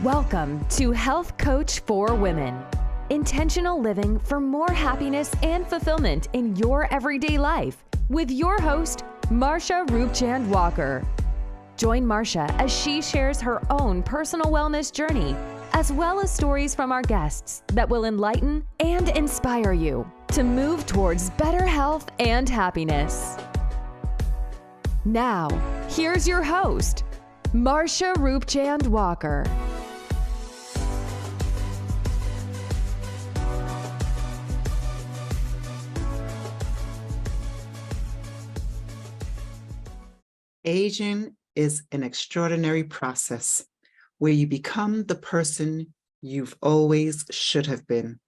Welcome to Health Coach for Women. Intentional living for more happiness and fulfillment in your everyday life with your host, Marsha Roopchand-Walker. Join Marsha as she shares her own personal wellness journey, as well as stories from our guests that will enlighten and inspire you to move towards better health and happiness. Now, here's your host, Marsha Roopchand-Walker. Aging is an extraordinary process where you become the person you've always should have been.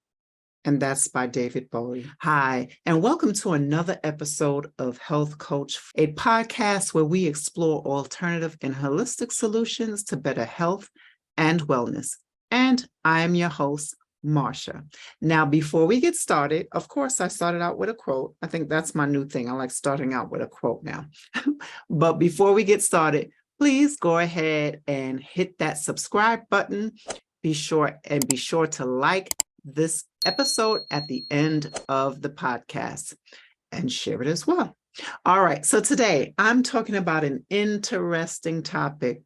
And that's by David Bowie. Hi, and welcome to another episode of Health Coach, a podcast where we explore alternative and holistic solutions to better health and wellness. And I am your host, Marsha. Now, before we get started, of course, I started out with a quote. I think that's my new thing. I like starting out with a quote now. But before we get started, please go ahead and hit that subscribe button. Be sure to like this episode at the end of the podcast and share it as well. All right. So today I'm talking about an interesting topic,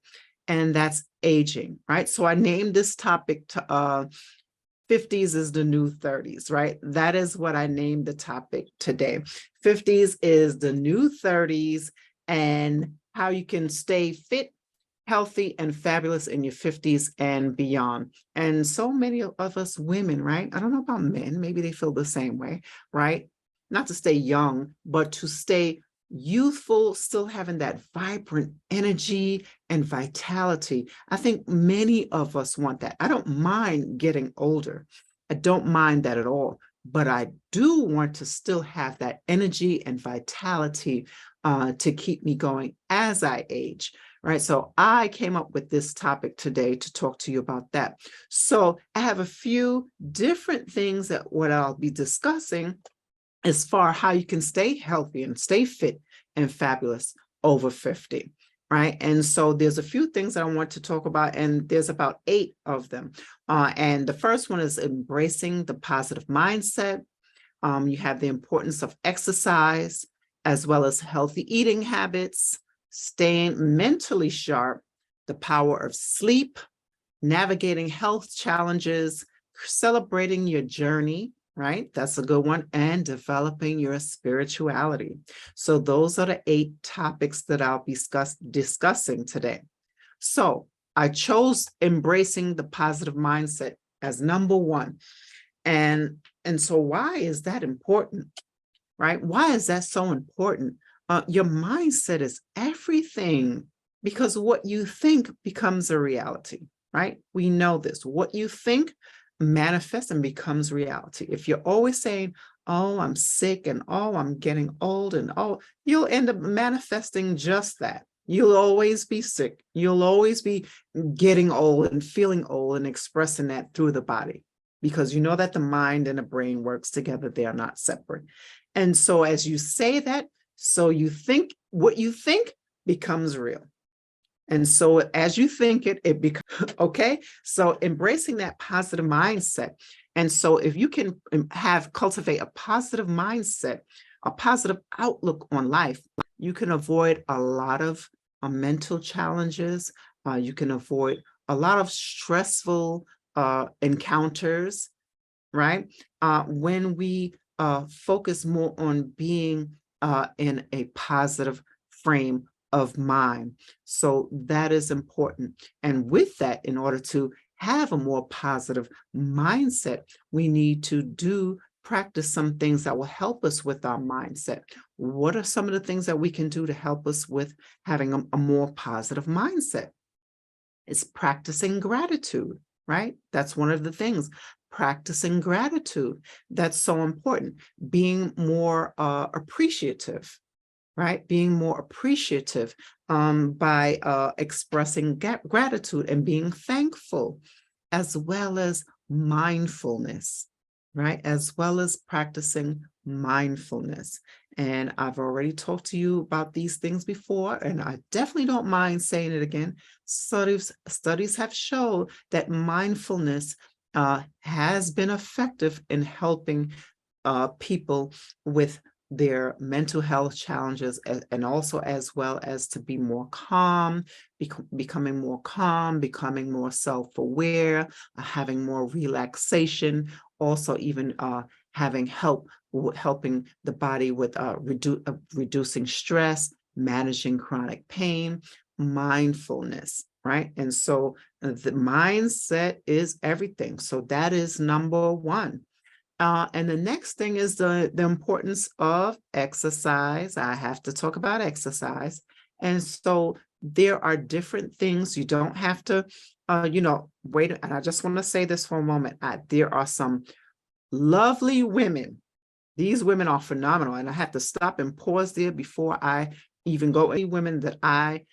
and that's aging, right? So I named this topic to 50's is the new 30's, right? That is what I named the topic today. 50's is the new 30's and how you can stay fit, healthy, and fabulous in your 50's and beyond. And so many of us women, right? I don't know about men, maybe they feel the same way, right? Not to stay young, but to stay youthful, still having that vibrant energy and vitality. I think many of us want that. I don't mind getting older. I don't mind that at all. But I do want to still have that energy and vitality to keep me going as I age, right? So I came up with this topic today to talk to you about that. So I have a few different things that what I'll be discussing as far as how you can stay healthy and stay fit and fabulous over 50, right? And so there's a few things that I want to talk about, and there's about 8 of them. And the first one is embracing the positive mindset. You have the importance of exercise, as well as healthy eating habits, staying mentally sharp, the power of sleep, navigating health challenges, celebrating your journey, right? That's a good one. And developing your spirituality. So those are the 8 topics that I'll be discussing today. So I chose embracing the positive mindset as number 1. And so why is that important, right? Why is that so important? Your mindset is everything, because what you think becomes a reality, right? We know this. What you think manifests and becomes reality. If you're always saying, oh, I'm sick, and oh, I'm getting old, and oh, you'll end up manifesting just that. You'll always be sick. You'll always be getting old and feeling old and expressing that through the body, because you know that the mind and the brain works together. They are not separate. And so as you say that, so you think what you think becomes real. And so as you think it becomes, okay? So embracing that positive mindset. And so if you can cultivate a positive mindset, a positive outlook on life, you can avoid a lot of mental challenges. You can avoid a lot of stressful encounters, right? When we focus more on being in a positive frame of mind. So that is important. And with that, in order to have a more positive mindset, we need to practice some things that will help us with our mindset. What are some of the things that we can do to help us with having a more positive mindset? It's practicing gratitude, right? That's one of the things. Practicing gratitude. That's so important. Being more appreciative, right? Being more appreciative by expressing gratitude and being thankful, as well as mindfulness, right? As well as practicing mindfulness. And I've already talked to you about these things before, and I definitely don't mind saying it again. Studies have shown that mindfulness has been effective in helping people with their mental health challenges, and also as well as to be more calm, becoming more calm, becoming more self-aware, having more relaxation, also even having helping the body with reducing stress, managing chronic pain, mindfulness, right? And so the mindset is everything. So that is number one. And the next thing is the importance of exercise. I have to talk about exercise. And so there are different things. You don't have to, wait. And I just want to say this for a moment. There are some lovely women. These women are phenomenal. And I have to stop and pause there before I even go. Any women that I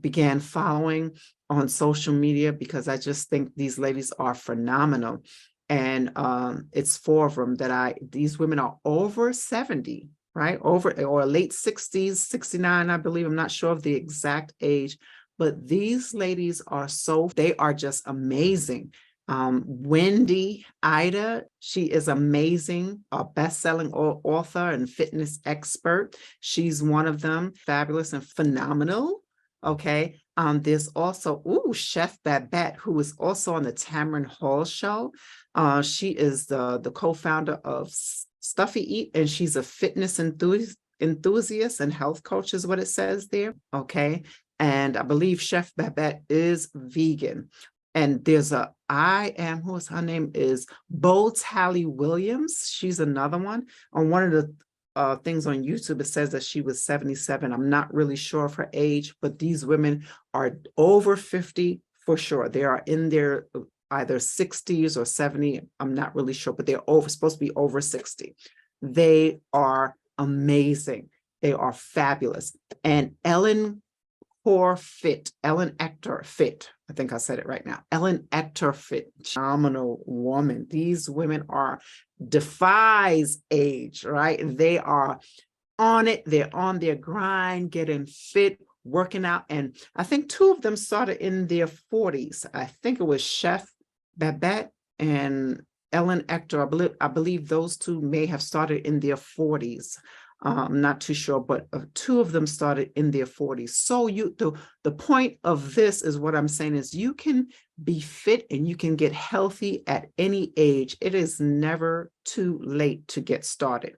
began following on social media, because I just think these ladies are phenomenal. And it's 4 of them these women are over 70, right? Over or late 60s, 69, I believe. I'm not sure of the exact age, but these ladies they are just amazing. Wendy Ida, she is amazing, a best-selling author and fitness expert. She's one of them, fabulous and phenomenal. Okay. There's also Chef Babette, who is also on the Tamron Hall show. She is the co-founder of Stuffy Eat, and she's a fitness enthusiast and health coach is what it says there. Okay. And I believe Chef Babette is vegan. And there's her name is Bo Tally Williams. She's another one. On one of the things on YouTube, it says that she was 77. I'm not really sure of her age, but these women are over 50 for sure. They are in their either 60s or 70. I'm not really sure, but they're supposed to be over 60. They are amazing. They are fabulous. And Ellen Ector Fit. I think I said it right now. Ellen Ector Fit, phenomenal woman. These women defies age, right? They are on it. They're on their grind, getting fit, working out. And I think 2 of them started in their 40s. I think it was Chef Babette and Ellen Ector. I believe those 2 may have started in their 40s. I'm not too sure, but 2 of them started in their 40s. So the point of this is what I'm saying is you can be fit and you can get healthy at any age. It is never too late to get started.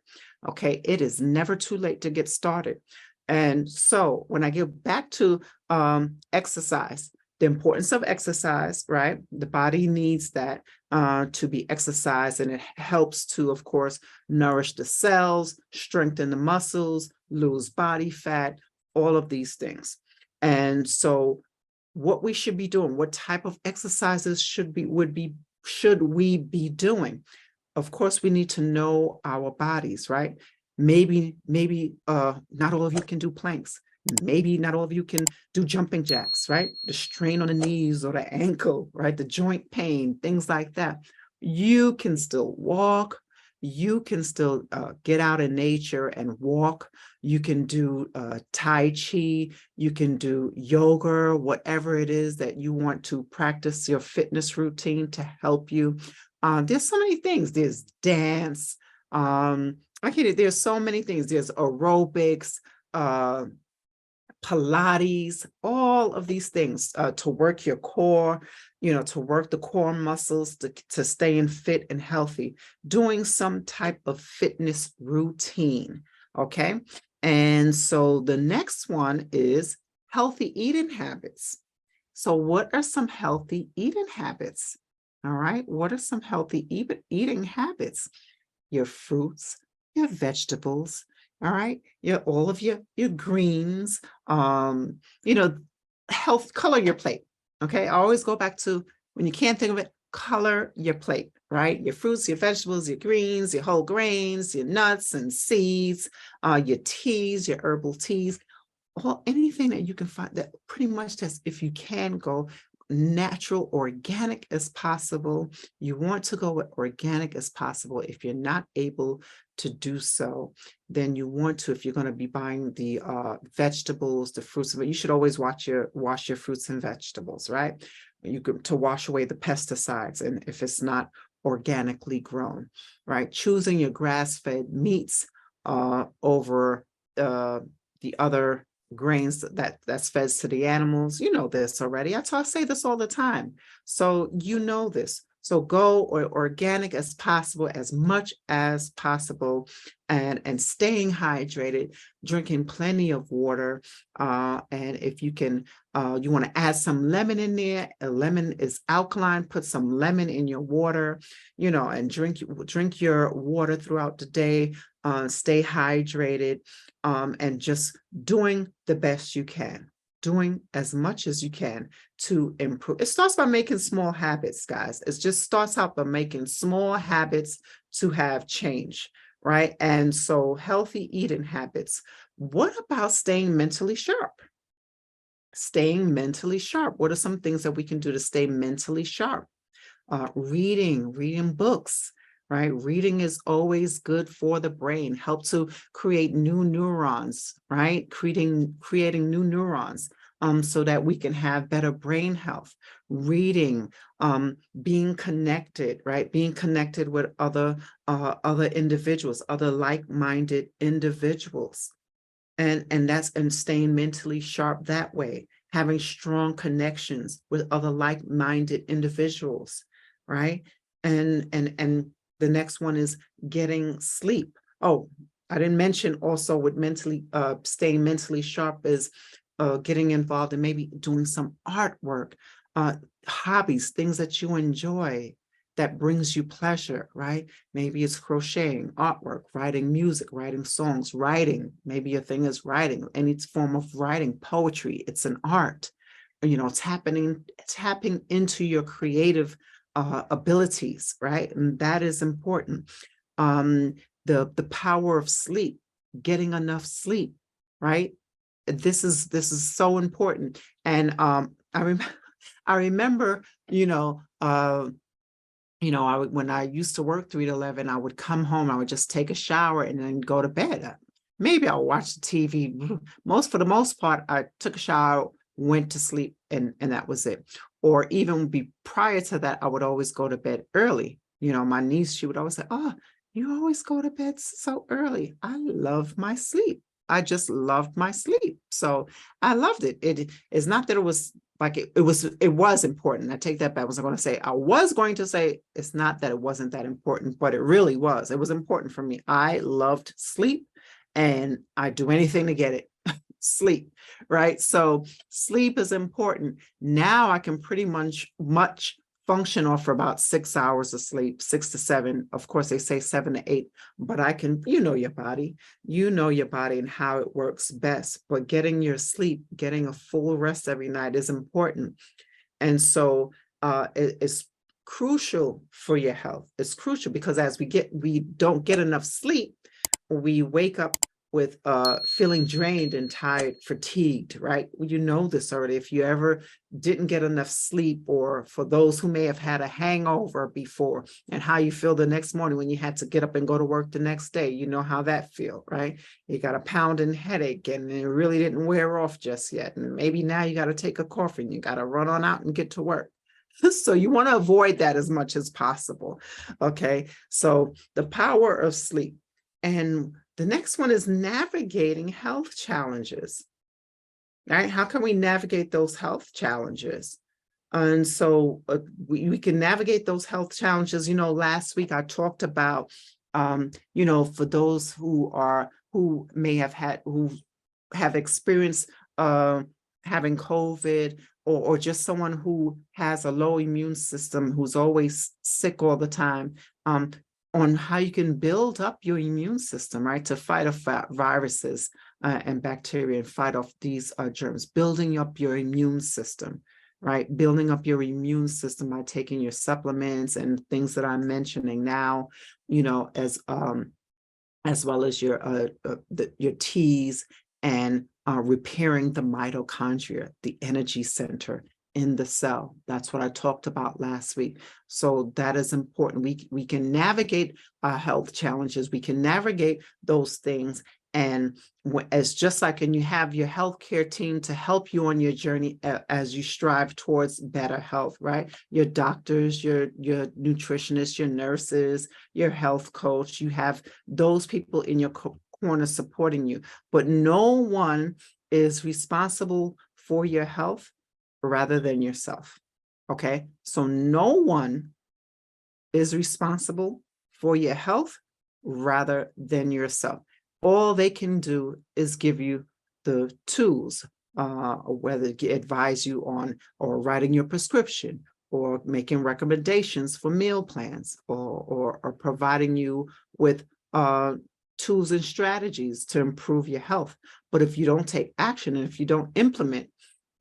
Okay, it is never too late to get started. And so when I get back to exercise, the importance of exercise, right? The body needs that to be exercised, and it helps to, of course, nourish the cells, strengthen the muscles, lose body fat, all of these things. And so what we should be doing, what type of exercises should we be doing? Of course, we need to know our bodies, right? Maybe not all of you can do planks. Maybe not all of you can do jumping jacks, right? The strain on the knees or the ankle, right? The joint pain, things like that. You can still walk. You can still get out in nature and walk. You can do Tai Chi. You can do yoga, whatever it is that you want to practice your fitness routine to help you. There's so many things. There's dance. There's so many things. There's aerobics, Pilates, all of these things to work your core, to work the core muscles, to staying fit and healthy, doing some type of fitness routine. Okay. And so the next one is healthy eating habits. So what are some healthy eating habits? All right. What are some healthy eating habits? Your fruits, your vegetables, all right, all of your greens, color your plate. Okay, I always go back to when you can't think of it, color your plate, right? Your fruits, your vegetables, your greens, your whole grains, your nuts and seeds, your teas, your herbal teas, anything that you can find that pretty much just, if you can go natural, organic as possible. You want to go with organic as possible. If you're not able to do so, then you want to, if you're going to be buying the vegetables, the fruits, but you should always wash your fruits and vegetables, right? You could, to wash away the pesticides, and if it's not organically grown, right? Choosing your grass-fed meats over the other grains that's fed to the animals. You know this already. I say this all the time. So you know this. So go organic as possible, as much as possible, and staying hydrated, drinking plenty of water. And if you can, you want to add some lemon in there. A lemon is alkaline. Put some lemon in your water, you know, and drink your water throughout the day. Stay hydrated, and just doing the best you can. Doing as much as you can to improve. It starts by making small habits, guys. It just starts out by making small habits to have change, right? And so healthy eating habits. What about staying mentally sharp? Staying mentally sharp. What are some things that we can do to stay mentally sharp? Reading books, right? Reading is always good for the brain, help to create new neurons, right? Creating new neurons, so that we can have better brain health. Reading, being connected, right? Being connected with other individuals, other like-minded individuals. And staying mentally sharp that way, having strong connections with other like-minded individuals, right? And the next one is getting sleep. Oh, I didn't mention also with staying mentally sharp is getting involved in maybe doing some artwork, hobbies, things that you enjoy, that brings you pleasure, right? Maybe it's crocheting, artwork, writing music, writing songs, writing. Maybe your thing is writing, any form of writing, poetry. It's an art. You know, tapping into your creative abilities, right? And that is important. The power of sleep, getting enough sleep, right? This is so important. And I remember, when I used to work 3 to 11, I would come home, I would just take a shower and then go to bed. Maybe I'll watch the TV. For the most part, I took a shower, went to sleep, and that was it. Or even prior to that, I would always go to bed early. You know, my niece, she would always say, "Oh, you always go to bed so early." I love my sleep. I just loved my sleep. So I loved it. It is not that it was like it was important. I take that back. I was going to say it's not that it wasn't that important, but it really was. It was important for me. I loved sleep, and I'd do anything to get it. Sleep, right? So sleep is important. Now I can pretty much function off for about 6 hours of sleep, 6 to 7. Of course, they say 7 to 8, but I can, your body and how it works best. But getting your sleep, getting a full rest every night is important. And so it's crucial for your health. It's crucial because as we don't get enough sleep, we wake up with feeling drained and tired, fatigued, right? You know this already. If you ever didn't get enough sleep, or for those who may have had a hangover before, and how you feel the next morning when you had to get up and go to work the next day, you know how that feel, right? You got a pounding headache and it really didn't wear off just yet. And maybe now you got to take a coffee and you got to run on out and get to work. So you want to avoid that as much as possible. Okay. So the power of sleep. And the next one is navigating health challenges, right? How can we navigate those health challenges? And so we can navigate those health challenges. Last week I talked about, for those who have experienced having COVID, or just someone who has a low immune system, who's always sick all the time, on how you can build up your immune system, right, to fight off viruses and bacteria, and fight off these germs. Building up your immune system, right? Building up your immune system by taking your supplements and things that I'm mentioning now, as well as your teas, and repairing the mitochondria, the energy center, in the cell. That's what I talked about last week. So that is important. We can navigate our health challenges. We can navigate those things. And it's just like, and you have your healthcare team to help you on your journey as you strive towards better health, right? Your doctors, your nutritionists, your nurses, your health coach, you have those people in your corner supporting you, but no one is responsible for your health rather than yourself. Okay. So no one is responsible for your health rather than yourself. All they can do is give you the tools, whether to advise you on or writing your prescription or making recommendations for meal plans or providing you with tools and strategies to improve your health. But if you don't take action and if you don't implement,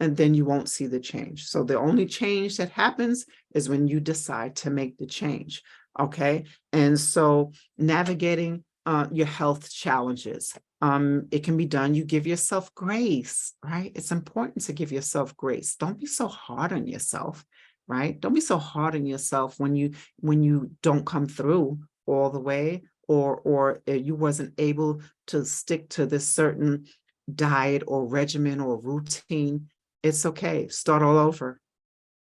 and then you won't see the change. So the only change that happens is when you decide to make the change. Okay. And so navigating your health challenges, it can be done. You give yourself grace, right? It's important to give yourself grace. Don't be so hard on yourself, right? Don't be so hard on yourself when you don't come through all the way, or you wasn't able to stick to this certain diet or regimen or routine. It's okay. Start all over.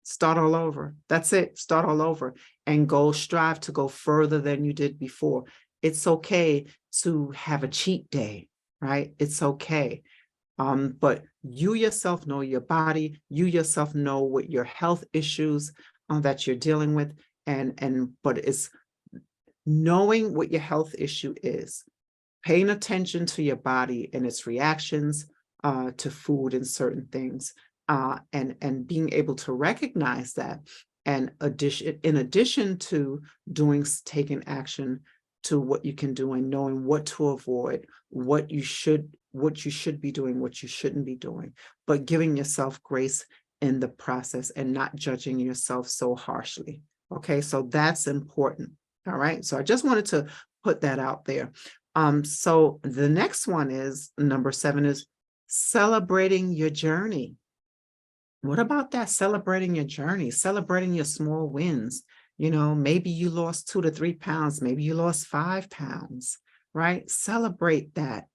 Start all over. That's it. Start all over and strive to go further than you did before. It's okay to have a cheat day, right? It's okay. But you yourself know your body. You yourself know what your health issues that you're dealing with. But it's knowing what your health issue is, paying attention to your body and its reactions to food and certain things. And being able to recognize that, and in addition to taking action to what you can do and knowing what to avoid, what you should be doing, what you shouldn't be doing, but giving yourself grace in the process and not judging yourself so harshly. Okay, so that's important. All right, so I just wanted to put that out there. So the next one is number 7 is celebrating your journey. What about that? Celebrating your journey, celebrating your small wins. Maybe you lost 2 to 3 pounds, maybe you lost 5 pounds, right? Celebrate that.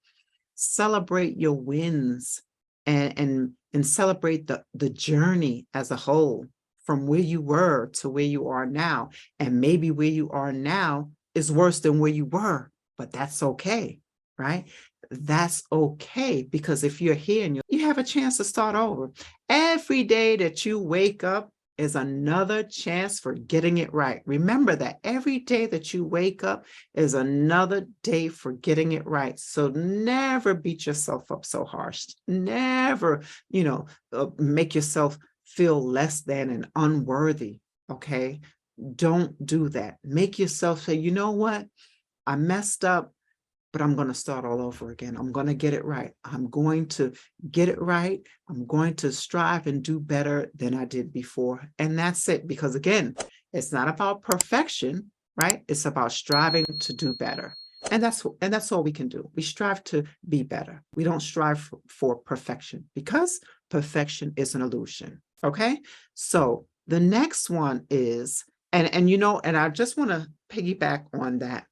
Celebrate your wins and celebrate the journey as a whole, from where you were to where you are now. And maybe where you are now is worse than where you were, but that's okay, right? That's okay, because if you're here and you have a chance to start over. Every day that you wake up is another chance for getting it right. Remember that every day that you wake up is another day for getting it right. So never beat yourself up so harsh. Never, make yourself feel less than and unworthy. Okay. Don't do that. Make yourself say, you know what? I messed up, but I'm going to start all over again. I'm going to get it right. I'm going to get it right. I'm going to strive and do better than I did before. And that's it. Because again, it's not about perfection, right? It's about striving to do better. And that's all we can do. We strive to be better. We don't strive for perfection, because perfection is an illusion. Okay. So the next one is, and I just want to piggyback on that,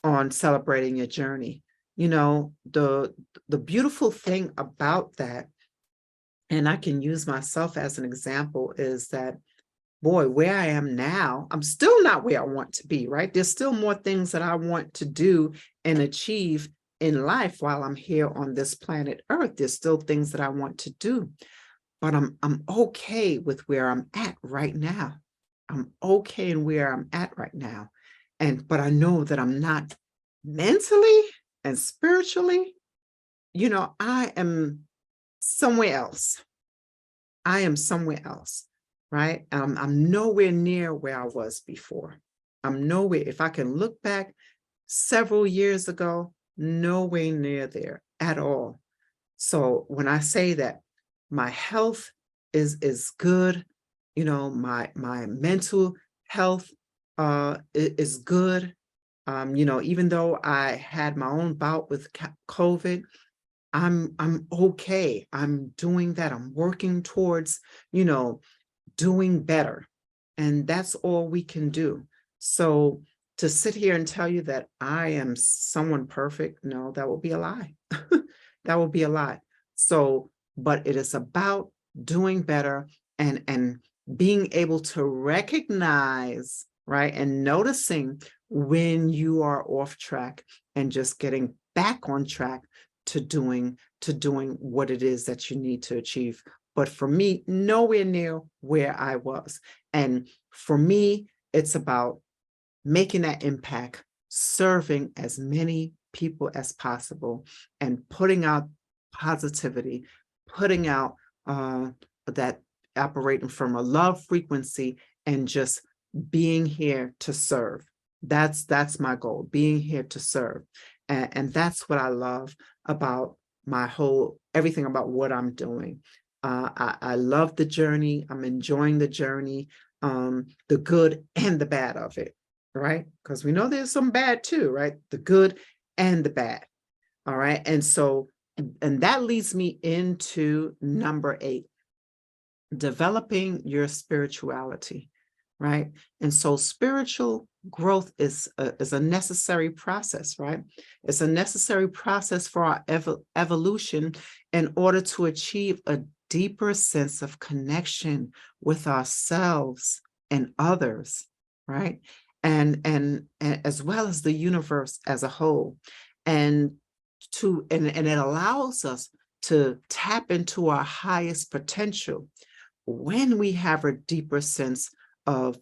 on celebrating your journey. The beautiful thing about that, and I can use myself as an example, is that, boy, where I am now, I'm still not where I want to be, right? There's still more things that I want to do and achieve in life while I'm here on this planet Earth. There's still things that I want to do, but I'm okay with where I'm at right now. I'm okay in where I'm at right now. But I know that I'm not mentally and spiritually, I am somewhere else. I am somewhere else, right? I'm nowhere near where I was before. I'm nowhere. If I can look back several years ago, nowhere near there at all. So when I say that my health is good, my mental health is good. Even though I had my own bout with COVID, I'm okay. I'm doing that. I'm working towards, doing better. And that's all we can do. So to sit here and tell you that I am someone perfect, no, that would be a lie. That would be a lie. So, but it is about doing better and being able to recognize, right, and noticing when you are off track and just getting back on track to doing what it is that you need to achieve. But for me, nowhere near where I was. And for me, it's about making that impact, serving as many people as possible, and putting out positivity, putting out that operating from a love frequency, and just being here to serve. That's my goal, being here to serve. And that's what I love about everything about what I'm doing. I love the journey. I'm enjoying the journey, the good and the bad of it, right? Because we know there's some bad too, right? The good and the bad. All right. And so, and that leads me into number 8, developing your spirituality, right? And so spiritual growth is a necessary process, right? It's a necessary process for our evolution in order to achieve a deeper sense of connection with ourselves and others, right? And as well as the universe as a whole. And it allows us to tap into our highest potential when we have a deeper sense of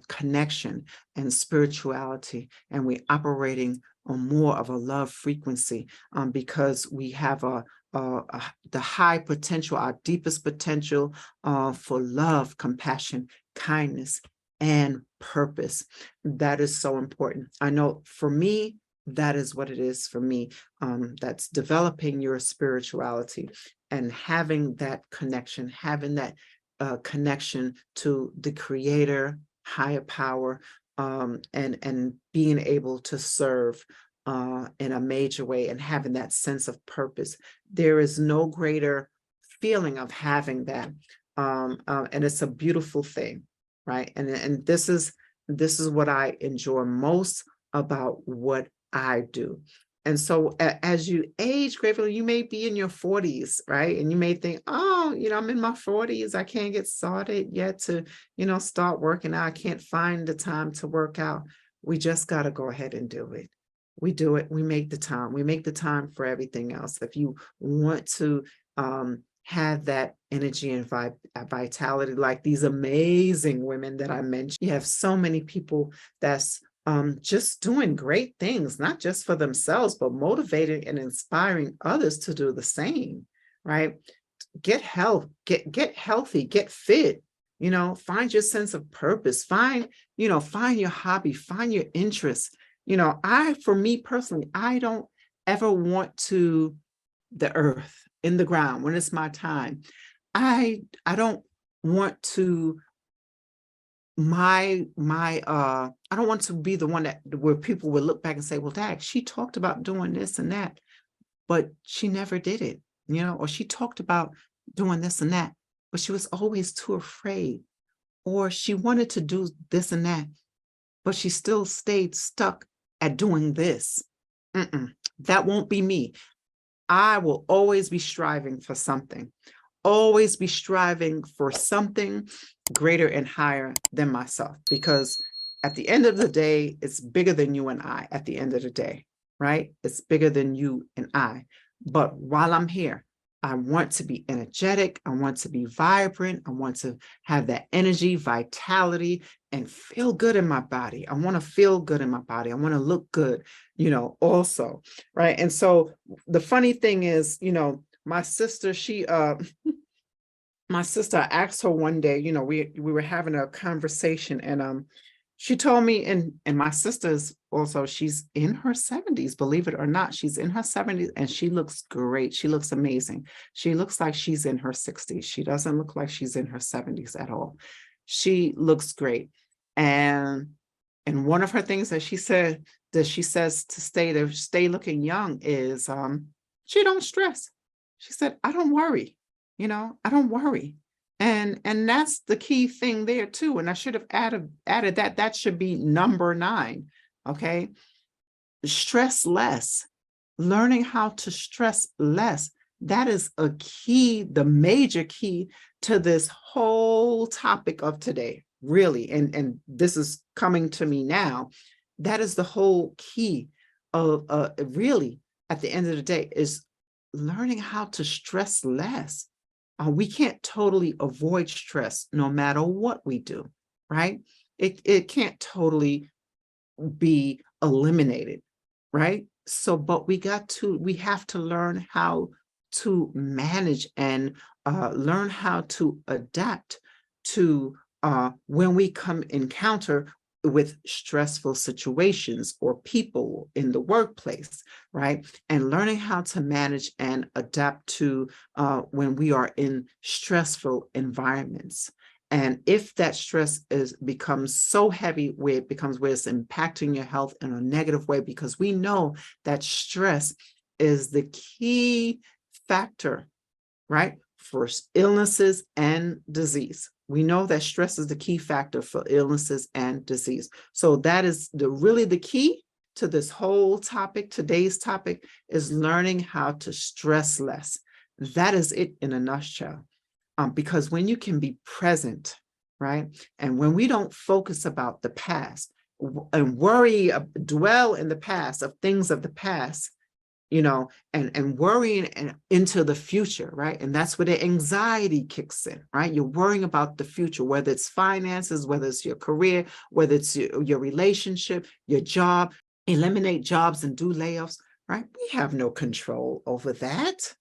connection and spirituality, and we're operating on more of a love frequency, because we have the high potential, our deepest potential for love, compassion, kindness, and purpose. That is so important. I know for me, that is what it is for me. That's developing your spirituality and having that connection, connection to the creator, higher power, and being able to serve in a major way and having that sense of purpose. There is no greater feeling of having that. And it's a beautiful thing, right? And this is what I enjoy most about what I do. And so as you age gracefully, you may be in your 40s, right? And you may think, oh, I'm in my 40s. I can't get started yet to, start working out. I can't find the time to work out. We just got to go ahead and do it. We do it. We make the time. We make the time for everything else. If you want to have that energy and vitality, like these amazing women that I mentioned, you have so many people that's just doing great things, not just for themselves, but motivating and inspiring others to do the same, right? Get healthy, get fit, find your sense of purpose, find your hobby, find your interests. For me personally, I don't ever want to the earth in the ground when it's my time. I don't want to I don't want to be the one where people would look back and say, well, Dag, she talked about doing this and that, but she never did it, or she talked about doing this and that, but she was always too afraid, or she wanted to do this and that, but she still stayed stuck at doing this. That won't be me. I will always be striving for something. Always be striving for something greater and higher than myself, because at the end of the day, it's bigger than you and I at the end of the day, right? It's bigger than you and I. But while I'm here, I want to be energetic. I want to be vibrant. I want to have that energy, vitality, and feel good in my body. I want to feel good in my body. I want to look good, also, right? And so the funny thing is, my sister, my sister, I asked her one day, we were having a conversation, and she told me, and my sister's also, she's in her 70s, believe it or not, she's in her 70s, and she looks great. She looks amazing. She looks like she's in her 60s. She doesn't look like she's in her 70s at all. She looks great. And one of her things that she says to stay looking young is she don't stress. She said, I don't worry. I don't worry. And that's the key thing there too. And I should have added that should be number 9. Okay. Stress less. Learning how to stress less. That is a key, the major key to this whole topic of today, really. And this is coming to me now. That is the whole key of really, at the end of the day, is learning how to stress less. We can't totally avoid stress no matter what we do, right? It can't totally be eliminated, right? So, but we have to learn how to manage and learn how to adapt to when we encounter with stressful situations or people in the workplace, right? And learning how to manage and adapt to when we are in stressful environments. And if that stress becomes so heavy where it's impacting your health in a negative way, because we know that stress is the key factor, right, for illnesses and disease. We know that stress is the key factor for illnesses and disease. So that is really the key to this whole topic. Today's topic is learning how to stress less. That is it in a nutshell. Because when you can be present, right, and when we don't focus about the past and dwell in the past of things of the past, and worrying into the future, right? And that's where the anxiety kicks in, right? You're worrying about the future, whether it's finances, whether it's your career, whether it's your relationship, your job. Eliminate jobs and do layoffs, right? We have no control over that.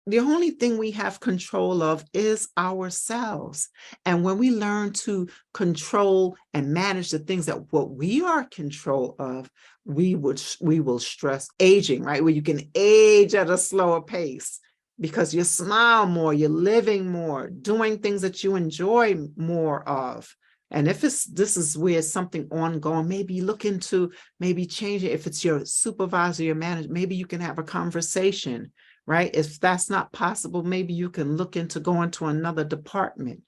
The only thing we have control of is ourselves. And when we learn to control and manage the things that what we are in control of, we will stress aging, right? Where you can age at a slower pace because you smile more, you're living more, doing things that you enjoy more of. And if this is where something ongoing, maybe look into maybe changing. If it's your supervisor, your manager, maybe you can have a conversation. Right? If that's not possible, maybe you can look into going to another department,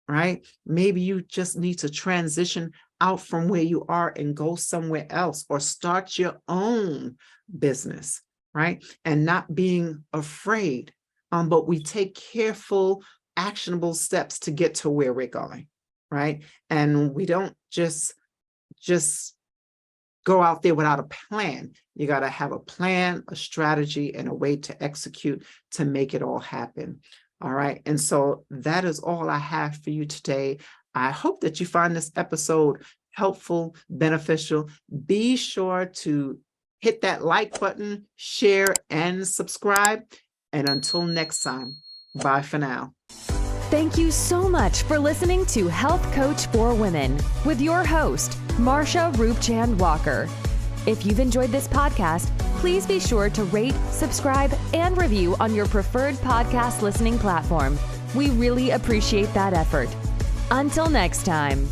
right? Maybe you just need to transition out from where you are and go somewhere else or start your own business, right? And not being afraid. But we take careful, actionable steps to get to where we're going, right? And we don't just go out there without a plan. You got to have a plan, a strategy, and a way to execute to make it all happen. All right. And so that is all I have for you today. I hope that you find this episode helpful, beneficial. Be sure to hit that like button, share, and subscribe. And until next time, bye for now. Thank you so much for listening to Health Coach for Women with your host, Marsha Roopchand-Walker. If you've enjoyed this podcast, please be sure to rate, subscribe, and review on your preferred podcast listening platform. We really appreciate that effort. Until next time.